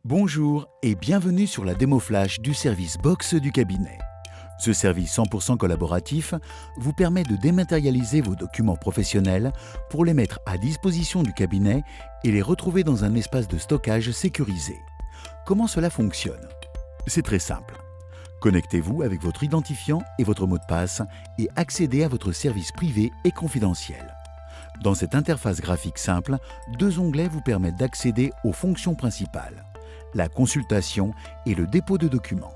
Bonjour et bienvenue sur la démo flash du service Box du cabinet. Ce service 100% collaboratif vous permet de dématérialiser vos documents professionnels pour les mettre à disposition du cabinet et les retrouver dans un espace de stockage sécurisé. Comment cela fonctionne? C'est très simple. Connectez-vous avec votre identifiant et votre mot de passe et accédez à votre service privé et confidentiel. Dans cette interface graphique simple, deux onglets vous permettent d'accéder aux fonctions principales: la consultation et le dépôt de documents.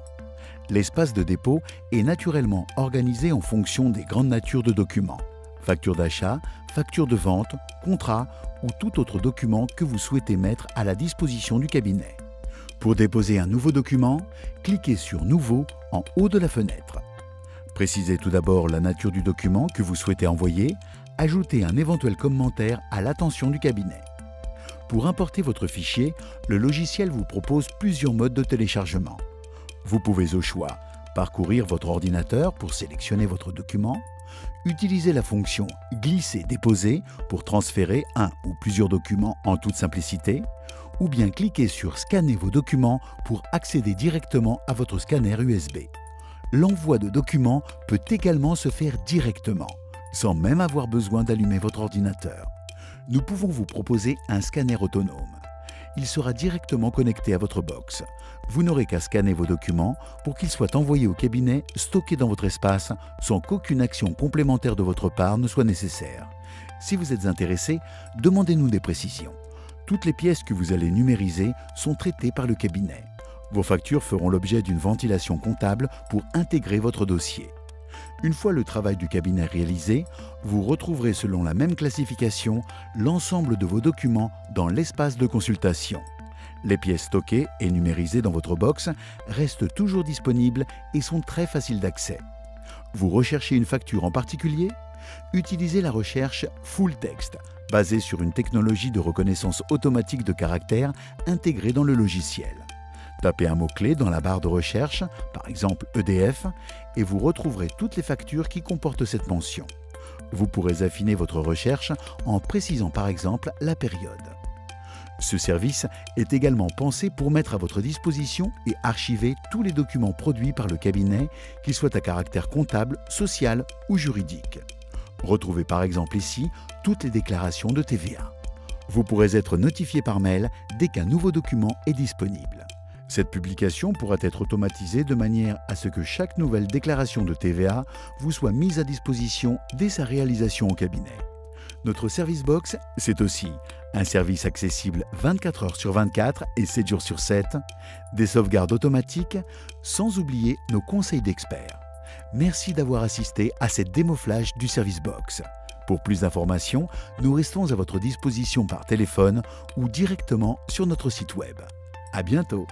L'espace de dépôt est naturellement organisé en fonction des grandes natures de documents: facture d'achat, facture de vente, contrat ou tout autre document que vous souhaitez mettre à la disposition du cabinet. Pour déposer un nouveau document, cliquez sur « Nouveau » en haut de la fenêtre. Précisez tout d'abord la nature du document que vous souhaitez envoyer, ajoutez un éventuel commentaire à l'attention du cabinet. Pour importer votre fichier, le logiciel vous propose plusieurs modes de téléchargement. Vous pouvez au choix parcourir votre ordinateur pour sélectionner votre document, utiliser la fonction « Glisser-déposer » pour transférer un ou plusieurs documents en toute simplicité, ou bien cliquer sur « Scanner vos documents » pour accéder directement à votre scanner USB. L'envoi de documents peut également se faire directement, sans même avoir besoin d'allumer votre ordinateur. Nous pouvons vous proposer un scanner autonome. Il sera directement connecté à votre box. Vous n'aurez qu'à scanner vos documents pour qu'ils soient envoyés au cabinet, stockés dans votre espace, sans qu'aucune action complémentaire de votre part ne soit nécessaire. Si vous êtes intéressé, demandez-nous des précisions. Toutes les pièces que vous allez numériser sont traitées par le cabinet. Vos factures feront l'objet d'une ventilation comptable pour intégrer votre dossier. Une fois le travail du cabinet réalisé, vous retrouverez selon la même classification l'ensemble de vos documents dans l'espace de consultation. Les pièces stockées et numérisées dans votre box restent toujours disponibles et sont très faciles d'accès. Vous recherchez une facture en particulier? Utilisez la recherche Full Text, basée sur une technologie de reconnaissance automatique de caractères intégrée dans le logiciel. Tapez un mot-clé dans la barre de recherche, par exemple EDF, et vous retrouverez toutes les factures qui comportent cette mention. Vous pourrez affiner votre recherche en précisant par exemple la période. Ce service est également pensé pour mettre à votre disposition et archiver tous les documents produits par le cabinet, qu'ils soient à caractère comptable, social ou juridique. Retrouvez par exemple ici toutes les déclarations de TVA. Vous pourrez être notifié par mail dès qu'un nouveau document est disponible. Cette publication pourra être automatisée de manière à ce que chaque nouvelle déclaration de TVA vous soit mise à disposition dès sa réalisation au cabinet. Notre Service Box, c'est aussi un service accessible 24 heures sur 24 et 7 jours sur 7, des sauvegardes automatiques, sans oublier nos conseils d'experts. Merci d'avoir assisté à cette démo flash du Service Box. Pour plus d'informations, nous restons à votre disposition par téléphone ou directement sur notre site web. À bientôt!